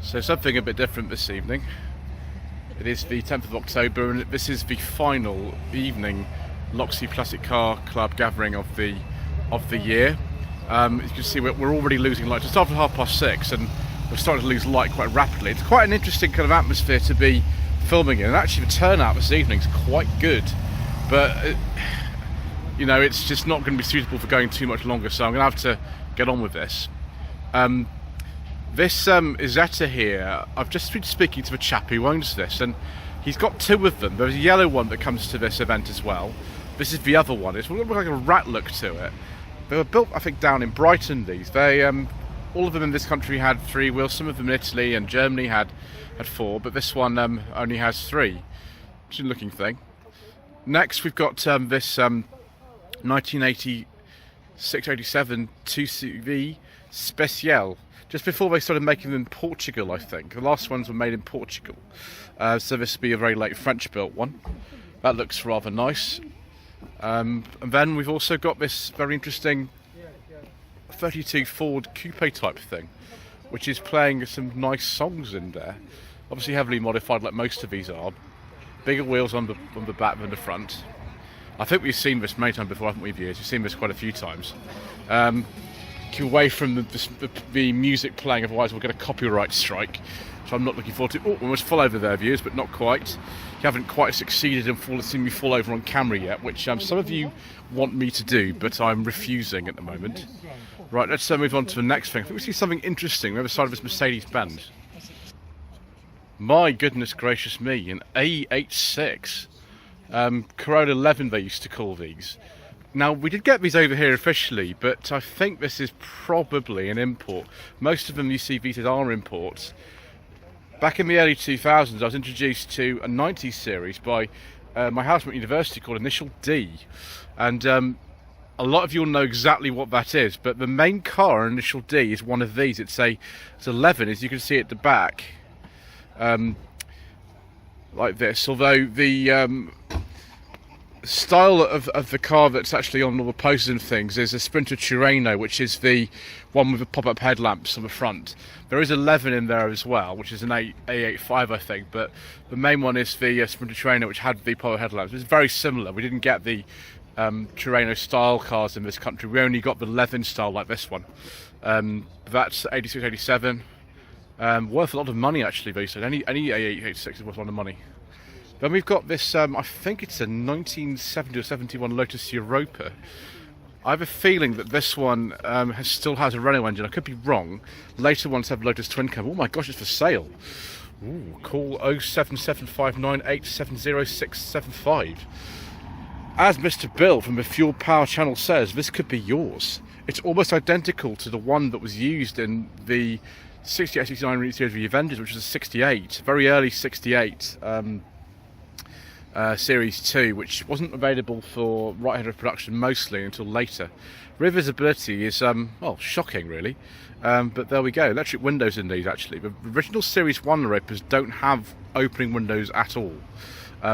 So something a bit different this evening. It is the 10th of October and this is the final evening Loxley Classic Car Club gathering of the year. As you can see, we're already losing light. It's after 6:30 and we're starting to lose light quite rapidly. It's quite an interesting kind of atmosphere to be filming in, and actually the turnout this evening is quite good. But you know, it's just not going to be suitable for going too much longer, so I'm going to have to get on with this. This Isetta here, I've just been speaking to a chap who owns this, and he's got two of them. There's a yellow one that comes to this event as well. This is the other one. It's got like a rat look to it. They were built, I think, down in Brighton. These, they all of them in this country had 3 wheels. Some of them in Italy and Germany had 4, but this one only has 3. Interesting looking thing. Next, we've got this 1986-87 2CV Special. Just before they started making them in Portugal, I think. The last ones were made in Portugal. So this will be a very late French-built one. That looks rather nice. And then we've also got this very interesting 32 Ford Coupe type thing, which is playing some nice songs in there. Obviously heavily modified like most of these are. Bigger wheels on the back than the front. I think we've seen this many times before, haven't we, viewers? We've seen this quite a few times. Keep away from the music playing, otherwise we'll get a copyright strike. So I'm not looking forward to. Oh, we almost fall over there, viewers, but not quite. You haven't quite succeeded in seeing me fall over on camera yet, which some of you want me to do, but I'm refusing at the moment. Right, let's move on to the next thing. I think we see something interesting on the other side of this Mercedes-Benz. My goodness gracious me, an A86. Corolla 11 they used to call these. Now, we did get these over here officially, but I think this is probably an import. Most of them you see these are imports. Back in the early 2000s, I was introduced to a 90s series by my housemate at university called Initial D. And a lot of you will know exactly what that is, but the main car in Initial D is one of these. It's 11, as you can see at the back. Like this, although the style of the car that's actually on all the posters and things is a Sprinter Tirreno, which is the one with the pop-up headlamps on the front. There is 11 in there as well, which is an A85 I think, but the main one is the Sprinter Tirreno, which had the pop-up headlamps. It's very similar. We didn't get the Tirreno style cars in this country. We only got the 11 style like this one. That's 86, 87. Worth a lot of money actually, they said. Any A86 is worth a lot of money. Then we've got this, I think it's a 1970 or 71 Lotus Europa. I have a feeling that this one still has a Renault engine. I could be wrong. Later ones have Lotus twin cam. Oh my gosh, it's for sale. Ooh, call 07759870675. As Mr. Bill from the Fuel Power channel says, this could be yours. It's almost identical to the one that was used in the 68, 69 series of the Avengers, which was a 68, very early 68 Series 2, which wasn't available for right ahead of production mostly until later. Rear visibility is, well, shocking really, but there we go. Electric windows in these actually. The original Series 1 Europas don't have opening windows at all.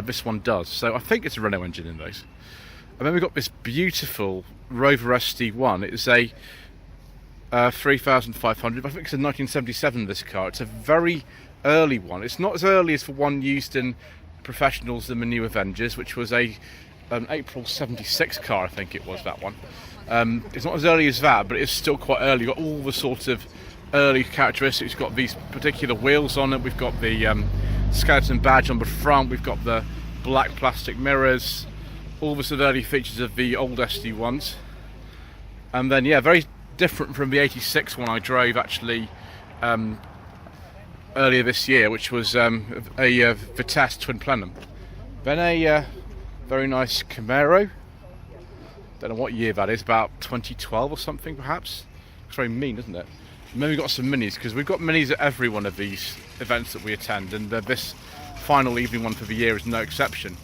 This one does, so I think it's a Renault engine in those. And then we've got this beautiful Rover SD1. It's a 3500, I think it's a 1977 this car. It's a very early one. It's not as early as the one used in Professionals than the new Avengers, which was an April 76 car, I think it was, that one. It's not as early as that, but it's still quite early. You've got all the sort of early characteristics. It's got these particular wheels on it. We've got the skeleton badge on the front. We've got the black plastic mirrors. All the sort of early features of the old SD1s. And then, yeah, very different from the 86 one I drove actually earlier this year, which was a Vitesse twin plenum. Then a very nice Camaro. Don't know what year that is, about 2012 or something perhaps. It's very mean, isn't it? And then we've got some minis, because we've got minis at every one of these events that we attend, and this final evening one for the year is no exception.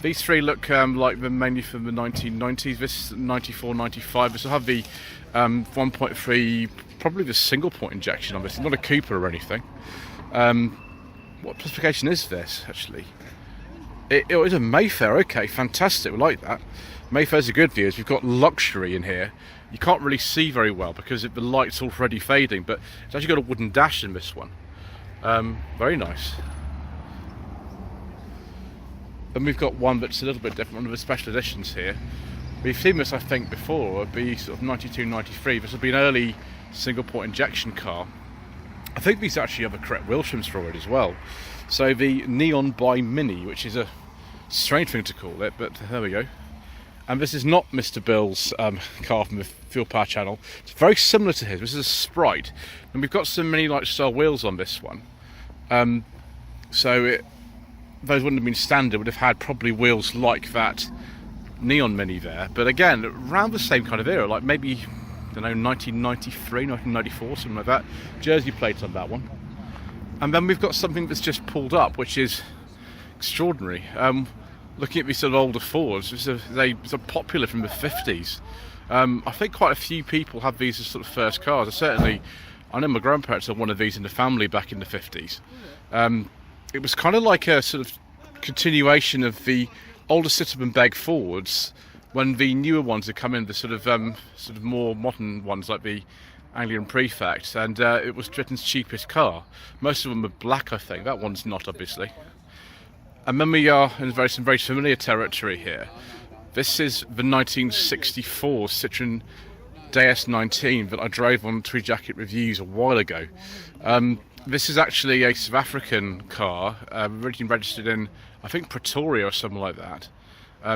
These three look like they're mainly from the 1990s. This is 94, 95. This will have the 1.3, probably the single point injection on this. It's not a Cooper or anything. What specification is this, actually? It is a Mayfair. Okay, fantastic. We like that. Mayfair's a good view. We've got luxury in here. you can't really see very well because the light's already fading, but it's actually got a wooden dash in this one. Very nice. Then we've got one that's a little bit different, one of the special editions here. We've seen this, I think, before. It'd be sort of 92, 93. This would be an early single-port injection car. I think these actually have the correct wheel trims for it as well. So the Neon by Mini, which is a strange thing to call it, but there we go. And this is not Mr. Bill's car from the Fuel Power channel. It's very similar to his. This is a Sprite, and we've got some Mini Light style wheels on this one. Those wouldn't have been standard. Would have had probably wheels like that Neon Mini there. But again, around the same kind of era, like maybe, I don't know, 1993, 1994, something like that. Jersey plate on that one. And then we've got something that's just pulled up, which is extraordinary. Looking at these sort of older Fords, they're popular from the 50s. I think quite a few people have these as sort of first cars. I know my grandparents had one of these in the family back in the 50s. It was kind of like a sort of continuation of the older Citroen Beg Fords, when the newer ones had come in, the sort of more modern ones like the Anglian Prefect, and it was Britain's cheapest car. Most of them are black, I think. That one's not, obviously. And then we are in some very familiar territory here. This is the 1964 Citroen DS19 that I drove on Tweed Jacket Reviews a while ago. This is actually a South African car, originally registered in, I think, Pretoria or something like that.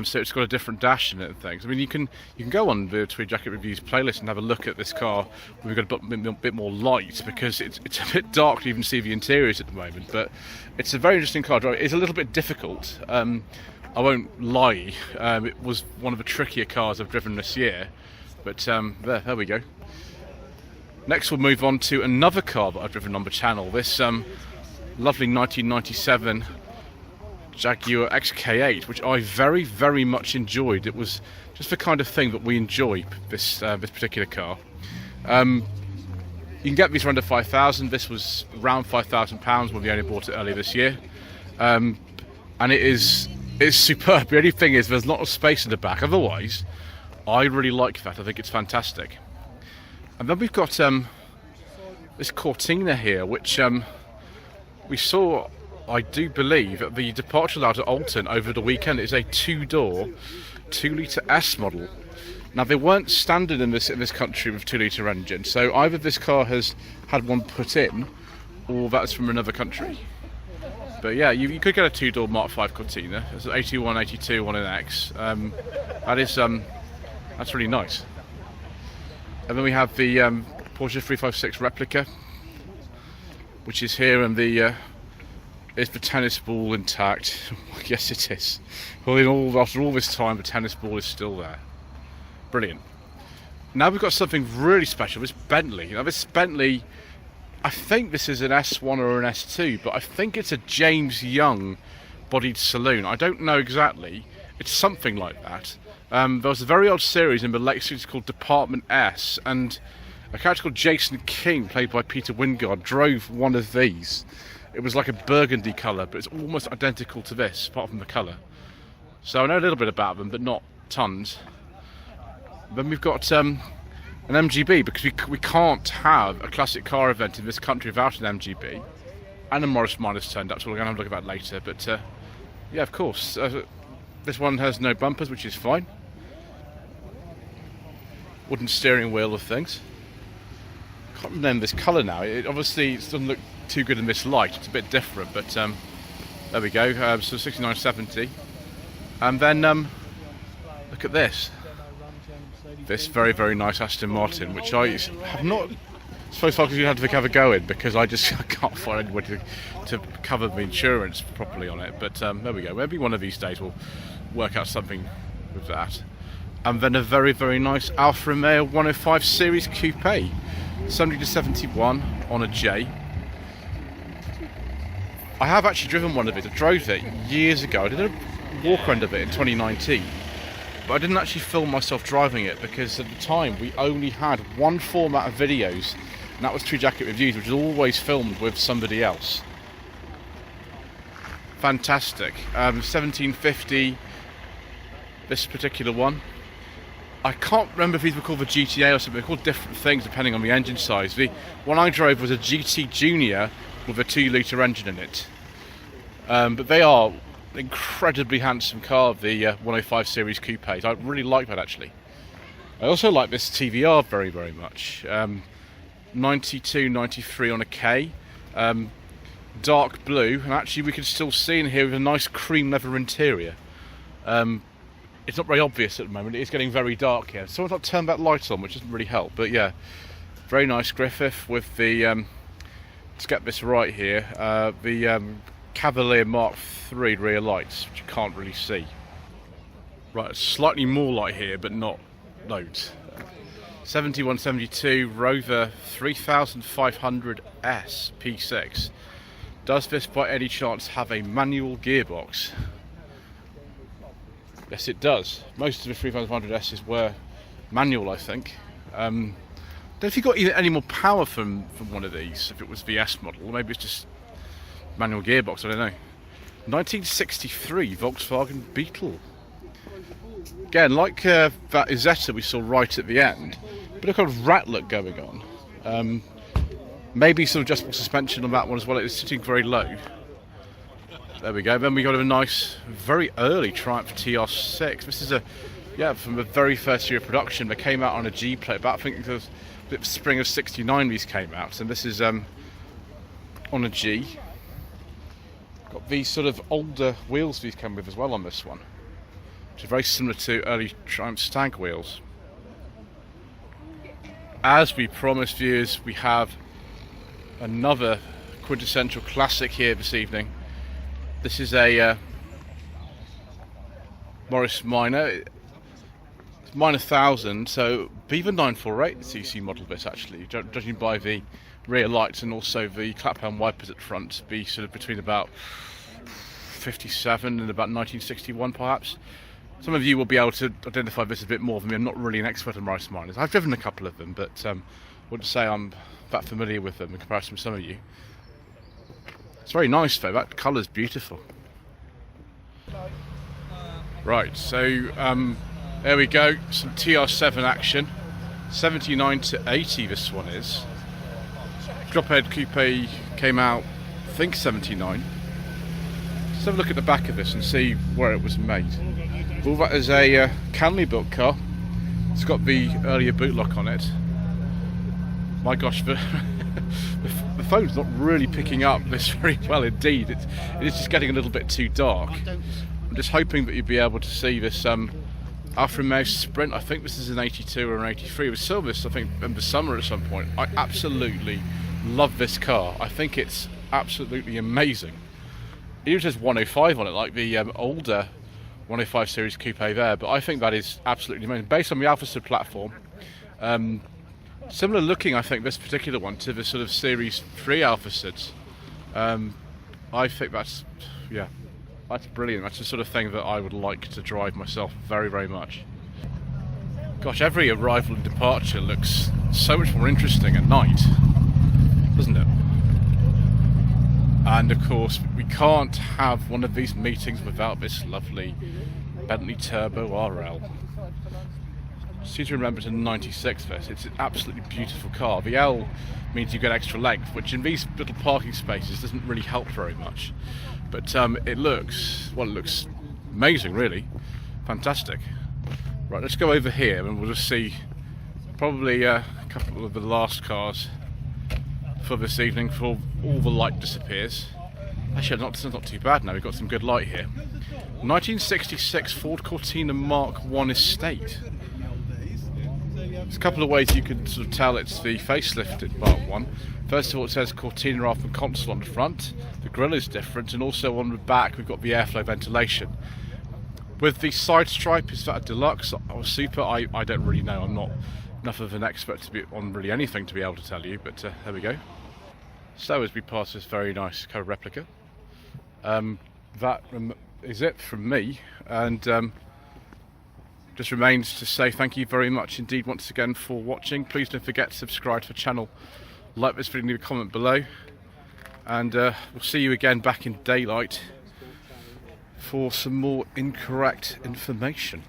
So it's got a different dash in it and things. I mean, you can go on the Tweed Jacket Reviews playlist and have a look at this car. We've got a bit more light because it's a bit dark to even see the interiors at the moment. But it's a very interesting car. It's a little bit difficult. I won't lie. It was one of the trickier cars I've driven this year. But there we go. Next we'll move on to another car that I've driven on the channel. This lovely 1997 Jaguar XK8, which I very, very much enjoyed. It was just the kind of thing that we enjoy, this particular car. You can get these for under 5,000. This was around £5,000 when we only bought it earlier this year. And it's superb. The only thing is there's not a space in the back. Otherwise, I really like that. I think it's fantastic. And then we've got this Cortina here, which we saw, I do believe, at the departure lounge at Alton over the weekend. It's a two-door, 2-litre S model. Now, they weren't standard in this country with 2-litre engines, so either this car has had one put in, or that's from another country. But yeah, you could get a two-door Mark V Cortina. There's an 81, 82, one in X. That's really nice. And then we have the Porsche 356 replica, which is here, and is the tennis ball intact? Yes, it is. Well, after all this time, the tennis ball is still there. Brilliant. Now we've got something really special. This Bentley. Now this Bentley, I think this is an S1 or an S2, but I think it's a James Young bodied saloon. I don't know exactly. It's something like that. There was a very odd series in the late 60s called Department S, and a character called Jason King, played by Peter Wingard, drove one of these. It was like a burgundy colour, but it's almost identical to this, apart from the colour. So I know a little bit about them, but not tons. Then we've got an MGB, because we can't have a classic car event in this country without an MGB. And a Morris Minus turned up, so we're going to have a look at that later. But yeah, of course. This one has no bumpers, which is fine. Wooden steering wheel of things. Can't remember this colour now. It doesn't look too good in this light. It's a bit different, but there we go. So 6970, and then look at this. This very, very nice Aston Martin, which I have not. So far, because you had to have a go in, because I can't find anybody to cover the insurance properly on it. But there we go. Maybe one of these days we'll work out something with that. And then a very, very nice Alfa Romeo 105 Series Coupe, 70 to 71 on a J. I have actually driven one of it. I drove it years ago. I did a walk around of it in 2019. But I didn't actually film myself driving it, because at the time we only had one format of videos, and that was Tweed Jacket Reviews, which was always filmed with somebody else. Fantastic. 1750, this particular one. I can't remember if these were called the GTA or something. They're called different things depending on the engine size. The one I drove was a GT Junior with a 2-litre engine in it. But they are incredibly handsome car, the 105 series coupes. I really like that actually. I also like this TVR very, very much. 92, 93 on a K. Dark blue, and actually we can still see in here with a nice cream leather interior. It's not very obvious at the moment, it's getting very dark here. Someone's not turned that light on, which doesn't really help, but yeah, very nice Griffith with the, let's get this right here, the Cavalier Mark III rear lights, which you can't really see. Right, slightly more light here, but not loads. 7172 Rover 3500S P6. Does this by any chance have a manual gearbox? Yes, it does. Most of the 3500Ss were manual, I think. Don't know if you got any more power from one of these, if it was the S model, or maybe it's just manual gearbox, I don't know. 1963 Volkswagen Beetle. Again, like that Isetta we saw right at the end, but a kind of ratlet going on. Maybe some adjustable suspension on that one as well. It's sitting very low. There we go. Then we got a nice, very early Triumph TR6. This is from the very first year of production. They came out on a G plate. About I think it was the spring of '69. These came out, and this is on a G. Got these sort of older wheels these came with as well on this one, which is very similar to early Triumph Stag wheels. As we promised viewers, we have another quintessential classic here this evening. This is a Morris Minor. It's Minor 1000, so Beaver 948cc model this actually, judging by the rear lights and also the clap-hand wipers at front, be sort of between about 57 and about 1961 perhaps. Some of you will be able to identify this a bit more than me. I'm not really an expert on Morris Minors. I've driven a couple of them, but I wouldn't say I'm that familiar with them in comparison with some of you. It's very nice though, that colour's beautiful. Right, so there we go, some TR7 action. 79 to 80 this one is. Drophead Coupe came out, I think 79. Let's have a look at the back of this and see where it was made. Well, that is a Canley built car. It's got the earlier boot lock on it. My gosh, the phone's not really picking up this very well indeed. It is just getting a little bit too dark. I'm just hoping that you'll be able to see this Alfa Romeo Sprint. I think this is an 82 or an 83. We saw this, I think, in the summer at some point. I absolutely love this car. I think it's absolutely amazing. It even says 105 on it, like the older 105 series coupe there, but I think that is absolutely amazing. Based on the Alphao platform. Similar looking, I think, this particular one to the sort of Series 3 Alpha Sids. I think that's brilliant. That's the sort of thing that I would like to drive myself very, very much. Gosh, every arrival and departure looks so much more interesting at night, doesn't it? And of course, we can't have one of these meetings without this lovely Bentley Turbo RL. See to remember it's a 96 this. It's an absolutely beautiful car. The L means you get extra length, which in these little parking spaces doesn't really help very much. But it looks amazing, really. Fantastic. Right, let's go over here and we'll just see probably a couple of the last cars for this evening before all the light disappears. Actually, it's not too bad now. We've got some good light here. 1966 Ford Cortina Mark I Estate. There's a couple of ways you can sort of tell it's the facelifted Mark 1. First of all, it says Cortina Alpha console on the front. The grille is different, and also on the back we've got the airflow ventilation. With the side stripe, is that a deluxe or super? I don't really know. I'm not enough of an expert to be on really anything to be able to tell you, but there we go. So as we pass this very nice kind of replica, that is it from me, and just remains to say thank you very much indeed once again for watching. Please don't forget to subscribe to the channel, like this video, leave a comment below, and we'll see you again back in daylight for some more incorrect information.